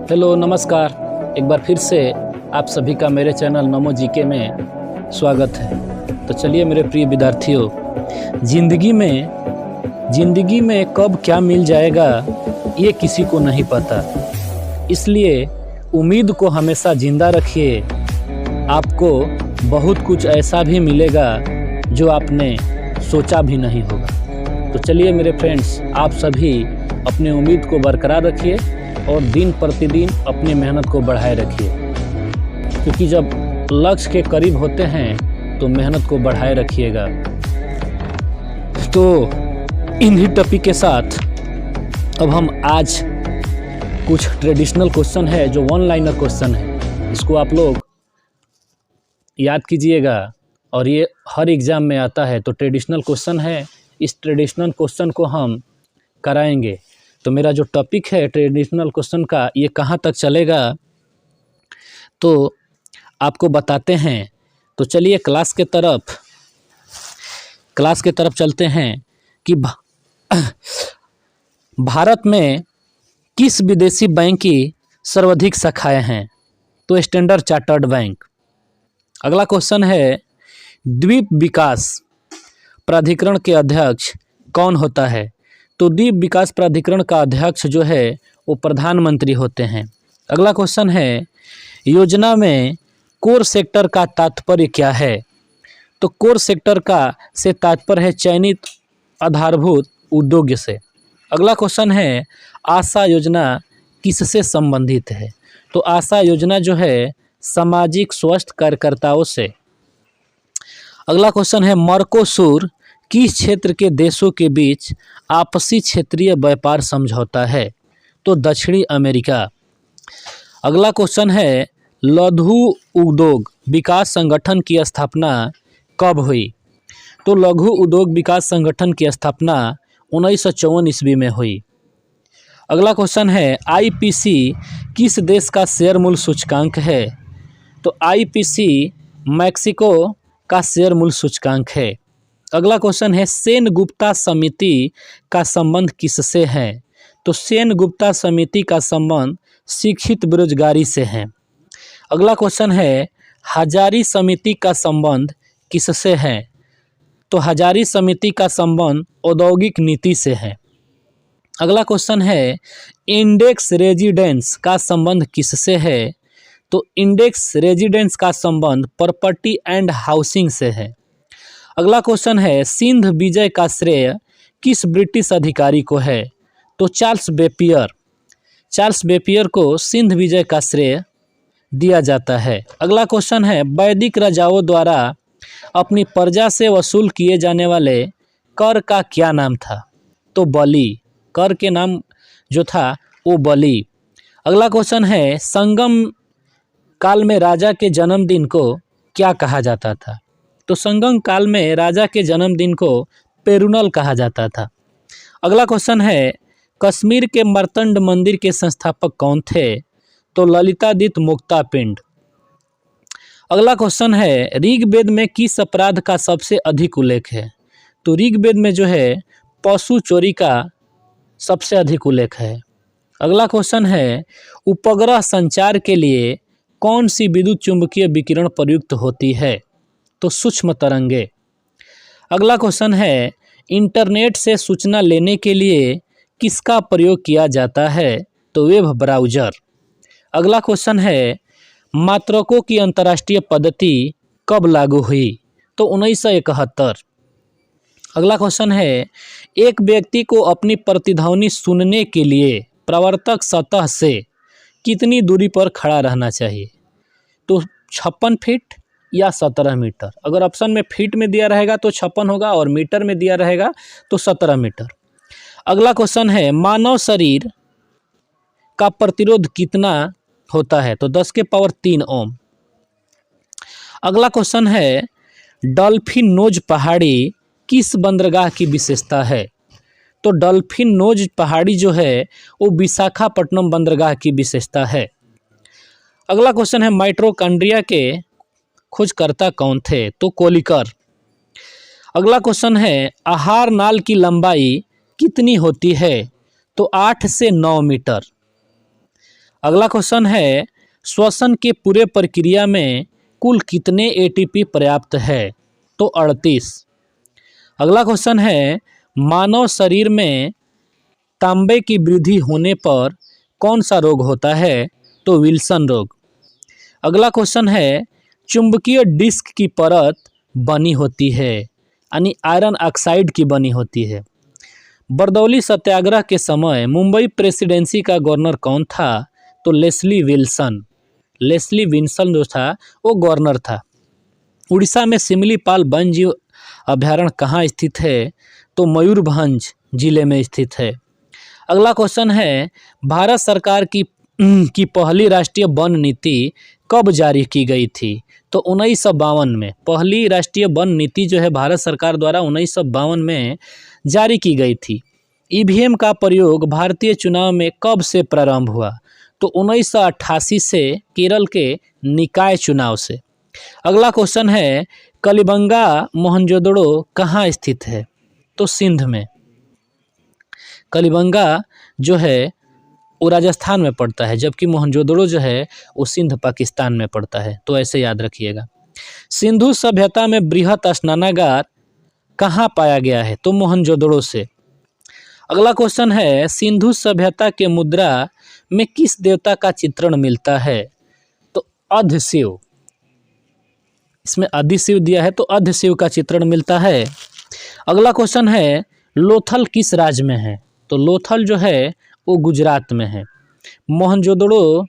Hello नमस्कार। एक बार फिर से आप सभी का मेरे चैनल नमो जीके में स्वागत है। तो चलिए मेरे प्रिय विद्यार्थियों, ज़िंदगी में कब क्या मिल जाएगा ये किसी को नहीं पता, इसलिए उम्मीद को हमेशा ज़िंदा रखिए। आपको बहुत कुछ ऐसा भी मिलेगा जो आपने सोचा भी नहीं होगा। तो चलिए मेरे फ्रेंड्स, आप सभी अपनी उम्मीद को बरकरार रखिए और दिन प्रतिदिन अपनी मेहनत को बढ़ाए रखिए, क्योंकि जब लक्ष्य के करीब होते हैं तो मेहनत को बढ़ाए रखिएगा। तो इन्हीं टॉपिक के साथ अब हम आज कुछ ट्रेडिशनल क्वेश्चन है जो वन लाइनर क्वेश्चन है, इसको आप लोग याद कीजिएगा और ये हर एग्ज़ाम में आता है। तो ट्रेडिशनल क्वेश्चन है, इस ट्रेडिशनल क्वेश्चन को हम कराएंगे। तो मेरा जो टॉपिक है ट्रेडिशनल क्वेश्चन का, ये कहाँ तक चलेगा तो आपको बताते हैं। तो चलिए क्लास के तरफ चलते हैं कि भारत में किस विदेशी बैंक की सर्वाधिक शाखाएं हैं। तो स्टैंडर्ड चार्टर्ड बैंक। अगला क्वेश्चन है, द्वीप विकास प्राधिकरण के अध्यक्ष कौन होता है। तो द्वीप विकास प्राधिकरण का अध्यक्ष जो है वो प्रधानमंत्री होते हैं। अगला क्वेश्चन है, योजना में कोर सेक्टर का तात्पर्य क्या है। तो कोर सेक्टर का से तात्पर्य है चयनित आधारभूत उद्योग से। अगला क्वेश्चन है, आशा योजना किससे संबंधित है। तो आशा योजना जो है सामाजिक स्वास्थ्य कार्यकर्ताओं से। अगला क्वेश्चन है, मर्कोसूर किस क्षेत्र के देशों के बीच आपसी क्षेत्रीय व्यापार समझौता है। तो दक्षिणी अमेरिका। अगला क्वेश्चन है, लघु उद्योग विकास संगठन की स्थापना कब हुई। तो लघु उद्योग विकास संगठन की स्थापना 1954 ईस्वी में हुई। अगला क्वेश्चन है, आईपीसी किस देश का शेयर मूल्य सूचकांक है। तो आईपीसी मैक्सिको का शेयर मूल्य सूचकांक है। अगला क्वेश्चन है, सेन गुप्ता समिति का संबंध किससे है। तो सेन गुप्ता समिति का संबंध शिक्षित बेरोजगारी से है। अगला क्वेश्चन है, हजारी समिति का संबंध किससे है। तो हजारी समिति का संबंध औद्योगिक नीति से है। अगला क्वेश्चन है, इंडेक्स रेजिडेंस का संबंध किससे है। तो इंडेक्स रेजिडेंस का संबंध प्रॉपर्टी एंड हाउसिंग से है। अगला क्वेश्चन है, सिंध विजय का श्रेय किस ब्रिटिश अधिकारी को है। तो चार्ल्स बेपियर को सिंध विजय का श्रेय दिया जाता है। अगला क्वेश्चन है, वैदिक राजाओं द्वारा अपनी प्रजा से वसूल किए जाने वाले कर का क्या नाम था। तो बलि। कर के नाम जो था वो बलि। अगला क्वेश्चन है, संगम काल में राजा के जन्मदिन को क्या कहा जाता था। तो संगम काल में राजा के जन्मदिन को पेरुनल कहा जाता था। अगला क्वेश्चन है, कश्मीर के मार्तंड मंदिर के संस्थापक कौन थे। तो ललितादित्य मुक्तापिंड। अगला क्वेश्चन है, ऋग्वेद में किस अपराध का सबसे अधिक उल्लेख है। तो ऋग्वेद में जो है पशु चोरी का सबसे अधिक उल्लेख है। अगला क्वेश्चन है, उपग्रह संचार के लिए कौन सी विद्युत चुंबकीय विकिरण प्रयुक्त होती है। तो सूक्ष्म तरंगे। अगला क्वेश्चन है, इंटरनेट से सूचना लेने के लिए किसका प्रयोग किया जाता है। तो वेब ब्राउज़र। अगला क्वेश्चन है, मात्रकों की अंतर्राष्ट्रीय पद्धति कब लागू हुई। तो 1971। अगला क्वेश्चन है, एक व्यक्ति को अपनी प्रतिध्वनि सुनने के लिए प्रवर्तक सतह से कितनी दूरी पर खड़ा रहना चाहिए। तो 56 फीट या 17 मीटर। अगर ऑप्शन में फीट में दिया रहेगा तो 56 होगा और मीटर में दिया रहेगा तो 17 मीटर। अगला क्वेश्चन है, मानव शरीर का प्रतिरोध कितना होता है। तो 10 के पावर 3 ओम। अगला क्वेश्चन है, डॉल्फिन नोज पहाड़ी किस बंदरगाह की विशेषता है। तो डॉल्फिन नोज पहाड़ी जो है वो विशाखापट्टनम बंदरगाह की विशेषता है। अगला क्वेश्चन है, माइटोकॉन्ड्रिया के खोजकर्ता कौन थे। तो कोलिकर। अगला क्वेश्चन है, आहार नाल की लंबाई कितनी होती है। तो 8 से 9 मीटर। अगला क्वेश्चन है श्वसन के पूरे प्रक्रिया में कुल कितने एटीपी पर्याप्त है? तो 38। अगला क्वेश्चन है मानव शरीर में तांबे की वृद्धि होने पर कौन सा रोग होता है? तो विल्सन रोग। अगला क्वेश्चन है चुंबकीय डिस्क की परत बनी होती है यानी आयरन ऑक्साइड की बनी होती है। बरदौली सत्याग्रह के समय मुंबई प्रेसिडेंसी का गवर्नर कौन था? तो लेस्ली विल्सन। लेस्ली विल्सन जो था वो गवर्नर था। उड़ीसा में सिमलीपाल वन्यजीव अभयारण्य कहाँ स्थित है? तो मयूरभंज जिले में स्थित है। अगला क्वेश्चन है भारत सरकार की पहली राष्ट्रीय वन नीति कब जारी की गई थी? तो 1952 में। पहली राष्ट्रीय वन नीति जो है भारत सरकार द्वारा 1952 में जारी की गई थी। ईवीएम का प्रयोग भारतीय चुनाव में कब से प्रारंभ हुआ? तो 1988 से केरल के निकाय चुनाव से। अगला क्वेश्चन है कलिबंगा मोहनजोदड़ो कहाँ स्थित है? तो सिंध में। कलिबंगा जो है वो राजस्थान में पड़ता है, जबकि मोहनजोदड़ो जो है वो सिंध पाकिस्तान में पड़ता है, तो ऐसे याद रखिएगा। सिंधु सभ्यता में बृहत स्नानागार कहाँ पाया गया है? तो मोहनजोदड़ो से। अगला क्वेश्चन है सिंधु सभ्यता के मुद्रा में किस देवता का चित्रण मिलता है? तो अधिशिव। इसमें अधिशिव दिया है तो अधिशिव का चित्रण मिलता है। अगला क्वेश्चन है लोथल किस राज्य में है? तो लोथल जो है वो गुजरात में है। मोहनजोदड़ो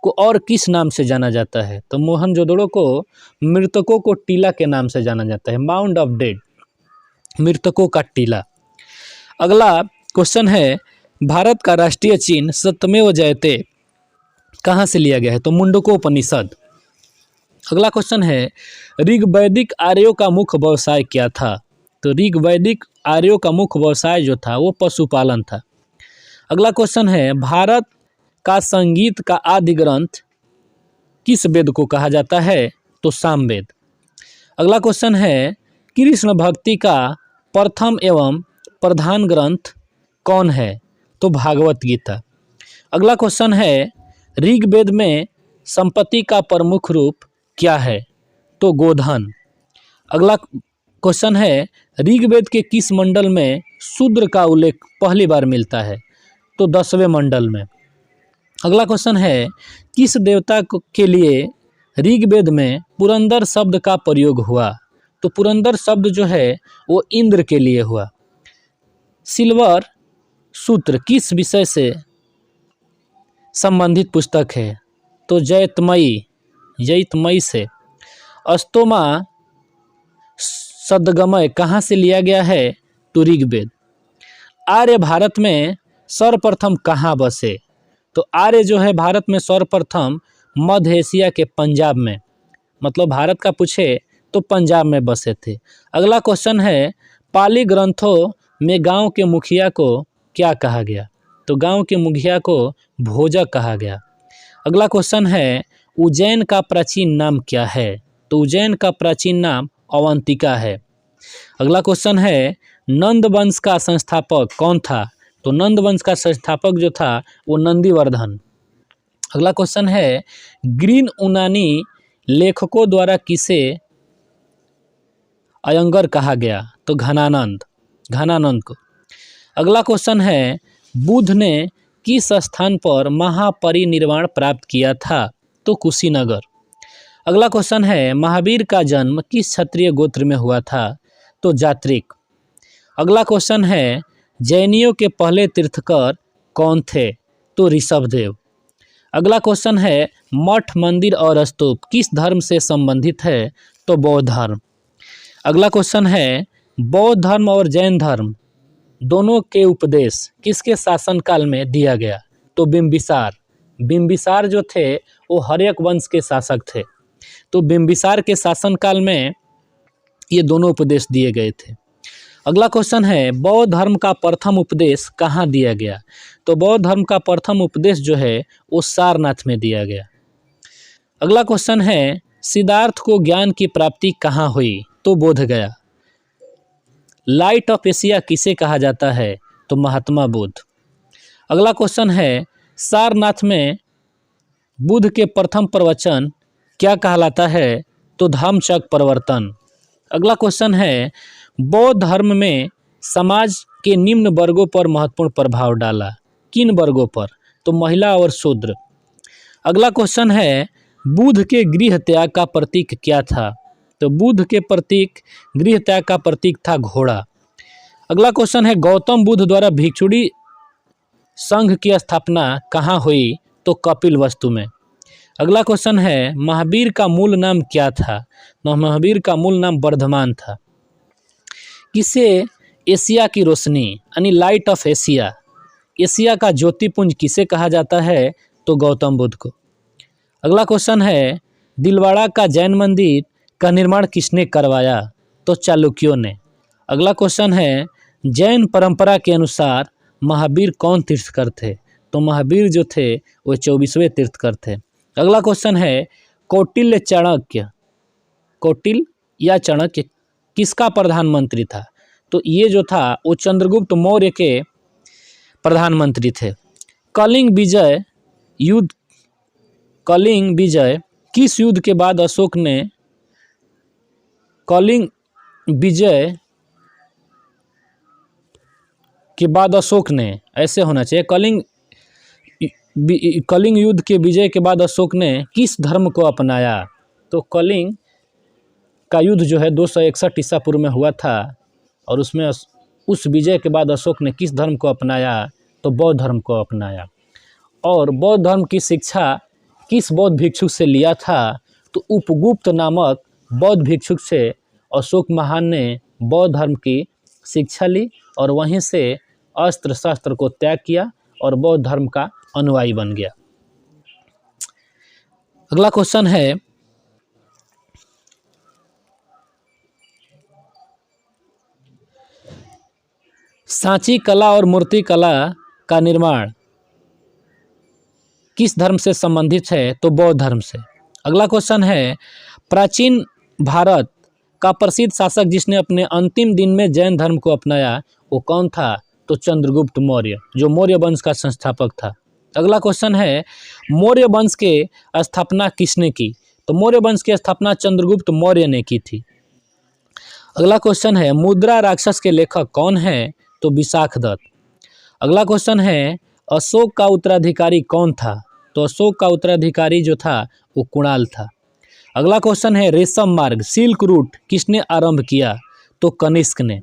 को और किस नाम से जाना जाता है? तो मोहनजोदड़ो को मृतकों को टीला के नाम से जाना जाता है, माउंड ऑफ डेड, मृतकों का टीला। अगला क्वेश्चन है भारत का राष्ट्रीय चिन्ह सत्यमेव जयते कहाँ से लिया गया है? तो मुंडकोपनिषद। अगला क्वेश्चन है ऋग्वैदिक आर्यों का मुख्य व्यवसाय क्या था? तो ऋग्वैदिक आर्यों का मुख्य व्यवसाय जो था वो पशुपालन था। अगला क्वेश्चन है भारत का संगीत का आदि ग्रंथ किस वेद को कहा जाता है? तो सामवेद। अगला क्वेश्चन है कृष्ण भक्ति का प्रथम एवं प्रधान ग्रंथ कौन है? तो भागवत गीता। अगला क्वेश्चन है ऋग्वेद में संपत्ति का प्रमुख रूप क्या है? तो गोधन। अगला क्वेश्चन है ऋग्वेद के किस मंडल में शूद्र का उल्लेख पहली बार मिलता है? तो 10वें मंडल में। अगला क्वेश्चन है किस देवता के लिए ऋग्वेद में पुरंदर शब्द का प्रयोग हुआ? तो पुरंदर शब्द जो है वो इंद्र के लिए हुआ। सिल्वर सूत्र किस विषय से संबंधित पुस्तक है? तो जैतमयी से। अस्तोमा सद्गमय कहाँ से लिया गया है? तो ऋग्वेद। आर्य भारत में सर्वप्रथम कहाँ बसे? तो आर्य जो है भारत में सर्वप्रथम मध्य एशिया के पंजाब में, मतलब भारत का पूछे तो पंजाब में बसे थे। अगला क्वेश्चन है पाली ग्रंथों में गांव के मुखिया को क्या कहा गया? तो गांव के मुखिया को भोजक कहा गया। अगला क्वेश्चन है उज्जैन का प्राचीन नाम क्या है? तो उज्जैन का प्राचीन नाम अवंतिका है। अगला क्वेश्चन है नंद वंश का संस्थापक कौन था? तो नंद वंश का संस्थापक जो था वो नंदीवर्धन। अगला क्वेश्चन है ग्रीन यूनानी लेखकों द्वारा किसे अयंगर कहा गया? तो घनानंद को। अगला क्वेश्चन है बुद्ध ने किस स्थान पर महापरिनिर्वाण प्राप्त किया था? तो कुशीनगर। अगला क्वेश्चन है महावीर का जन्म किस क्षत्रिय गोत्र में हुआ था? तो जात्रिक। अगला क्वेश्चन है जैनियों के पहले तीर्थकर कौन थे? तो ऋषभदेव। अगला क्वेश्चन है मठ मंदिर और स्तूप किस धर्म से संबंधित है? तो बौद्ध धर्म। अगला क्वेश्चन है बौद्ध धर्म और जैन धर्म दोनों के उपदेश किसके शासनकाल में दिया गया? तो बिम्बिसार जो थे वो हर्यक वंश के शासक थे, तो बिम्बिसार के शासनकाल में ये दोनों उपदेश दिए गए थे। अगला क्वेश्चन है बौद्ध धर्म का प्रथम उपदेश कहाँ दिया गया? तो बौद्ध धर्म का प्रथम उपदेश जो है वो सारनाथ में दिया गया। अगला क्वेश्चन है सिद्धार्थ को ज्ञान की प्राप्ति कहाँ हुई? तो बोधगया। लाइट ऑफ एशिया किसे कहा जाता है? तो महात्मा बुद्ध। अगला क्वेश्चन है सारनाथ में बुद्ध के प्रथम प्रवचन क्या कहलाता है? तो धम्मचक्र प्रवर्तन। अगला क्वेश्चन है, बौद्ध धर्म में समाज के निम्न वर्गों पर महत्वपूर्ण प्रभाव डाला। किन वर्गों पर? तो महिला और शूद्र। अगला क्वेश्चन है, बुद्ध के गृह त्याग का प्रतीक क्या था? तो बुद्ध के प्रतीक गृह त्याग का प्रतीक था घोड़ा। अगला क्वेश्चन है, गौतम बुद्ध द्वारा भिक्षुणी संघ की स्थापना कहाँ हुई? तो कपिलवस्तु में। अगला क्वेश्चन है, महावीर का मूल नाम क्या था? तो महावीर का मूल नाम वर्धमान था। किसे एशिया की रोशनी यानी लाइट ऑफ एशिया, एशिया का ज्योतिपुंज किसे कहा जाता है? तो गौतम बुद्ध को। अगला क्वेश्चन है, दिलवाड़ा का जैन मंदिर का निर्माण किसने करवाया? तो चालुक्यों ने। अगला क्वेश्चन है, जैन परंपरा के अनुसार महावीर कौन तीर्थकर थे? तो महावीर जो थे वो 24वें तीर्थकर थे। अगला क्वेश्चन है, कौटिल्य या चाणक्य किसका प्रधानमंत्री था? तो ये जो था वो चंद्रगुप्त मौर्य के प्रधानमंत्री थे। कलिंग विजय किस युद्ध के बाद अशोक ने कलिंग विजय के बाद अशोक ने, ऐसे होना चाहिए, कलिंग युद्ध के विजय के बाद अशोक ने किस धर्म को अपनाया? तो कलिंग का युद्ध जो है 261 ईसा पूर्व में हुआ था और उसमें उस विजय के बाद अशोक ने किस धर्म को अपनाया? तो बौद्ध धर्म को अपनाया। और बौद्ध धर्म की शिक्षा किस बौद्ध भिक्षुक से लिया था? तो उपगुप्त नामक बौद्ध भिक्षुक से अशोक महान ने बौद्ध धर्म की शिक्षा ली और वहीं से अस्त्र शस्त्र को त्याग किया और बौद्ध धर्म का अनुयायी बन गया। अगला क्वेश्चन है, सांची कला और मूर्ति कला का निर्माण किस धर्म से संबंधित है? तो बौद्ध धर्म से। अगला क्वेश्चन है, प्राचीन भारत का प्रसिद्ध शासक जिसने अपने अंतिम दिन में जैन धर्म को अपनाया वो कौन था? तो चंद्रगुप्त मौर्य, जो मौर्य वंश का संस्थापक था। अगला क्वेश्चन है, मौर्य वंश के स्थापना किसने की? तो मौर्य वंश की स्थापना चंद्रगुप्त मौर्य ने की थी। अगला क्वेश्चन है, मुद्रा राक्षस के लेखक कौन है? तो विशाखदत्त। अगला क्वेश्चन है, अशोक का उत्तराधिकारी कौन था? तो अशोक का उत्तराधिकारी जो था वो कुणाल था। अगला क्वेश्चन है, रेशम मार्ग सिल्क रूट किसने आरंभ किया? तो कनिष्क ने।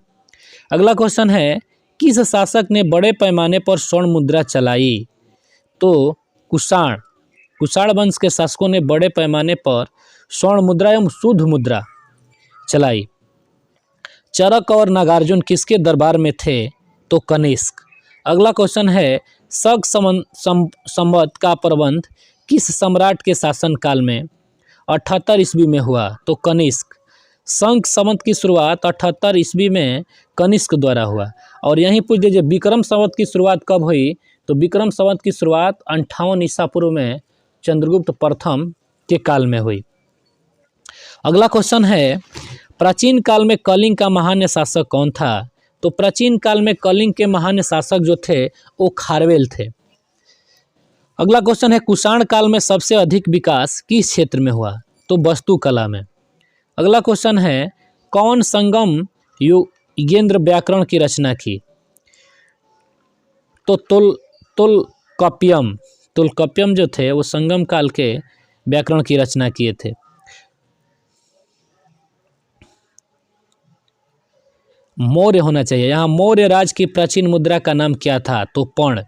अगला क्वेश्चन है, किस शासक ने बड़े पैमाने पर स्वर्ण मुद्रा चलाई? तो कुषाण वंश के शासकों ने बड़े पैमाने पर स्वर्ण मुद्रा एवं शुद्ध मुद्रा चलाई। चरक और नागार्जुन किसके दरबार में थे? तो कनिष्क। अगला क्वेश्चन है, शक संवत का प्रबंध किस सम्राट के शासनकाल में 78 ईस्वी में हुआ? तो कनिष्क। शंख संवत की शुरुआत 78 ईस्वी में कनिष्क द्वारा हुआ। और यहीं पूछ दीजिए विक्रम संवत की शुरुआत कब हुई? तो विक्रम संवत की शुरुआत 58 ईसा पूर्व में चंद्रगुप्त प्रथम के काल में हुई। अगला क्वेश्चन है, प्राचीन काल में कलिंग का महान शासक कौन था? तो प्राचीन काल में कलिंग के महान शासक जो थे वो खारवेल थे। अगला क्वेश्चन है, कुषाण काल में सबसे अधिक विकास किस क्षेत्र में हुआ? तो वास्तुकला में। अगला क्वेश्चन है, कौन संगम युगेंद्र व्याकरण की रचना की? तो तुल्कप्यम जो थे वो संगम काल के व्याकरण की रचना किए थे। मौर्य होना चाहिए यहाँ। मौर्य राज की प्राचीन मुद्रा का नाम क्या था? तो पर्ण।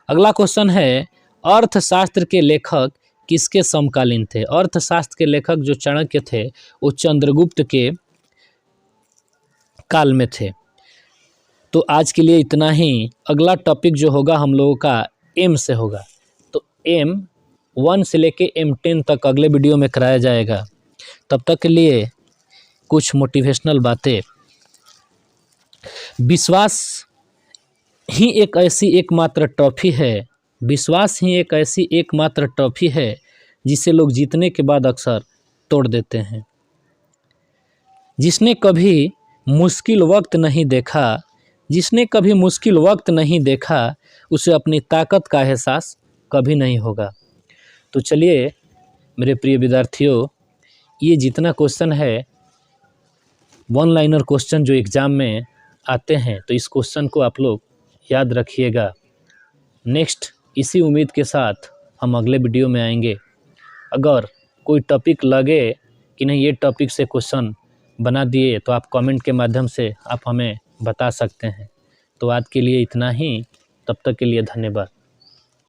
अगला क्वेश्चन है, अर्थशास्त्र के लेखक किसके समकालीन थे? अर्थशास्त्र के लेखक जो चाणक्य थे वो चंद्रगुप्त के काल में थे। तो आज के लिए इतना ही। अगला टॉपिक जो होगा हम लोगों का एम से होगा, तो M1 से लेके M10 तक अगले वीडियो में कराया जाएगा। तब तक के लिए कुछ मोटिवेशनल बातें। विश्वास ही एक ऐसी एकमात्र ट्रॉफी है, विश्वास ही एक ऐसी एकमात्र ट्रॉफी है जिसे लोग जीतने के बाद अक्सर तोड़ देते हैं। जिसने कभी मुश्किल वक्त नहीं देखा, जिसने कभी मुश्किल वक्त नहीं देखा, उसे अपनी ताकत का एहसास कभी नहीं होगा। तो चलिए मेरे प्रिय विद्यार्थियों, ये जितना क्वेश्चन है वन लाइनर क्वेश्चन जो एग्ज़ाम में आते हैं, तो इस क्वेश्चन को आप लोग याद रखिएगा। नेक्स्ट इसी उम्मीद के साथ हम अगले वीडियो में आएंगे। अगर कोई टॉपिक लगे कि नहीं ये टॉपिक से क्वेश्चन बना दिए, तो आप कमेंट के माध्यम से आप हमें बता सकते हैं। तो आज के लिए इतना ही, तब तक के लिए धन्यवाद।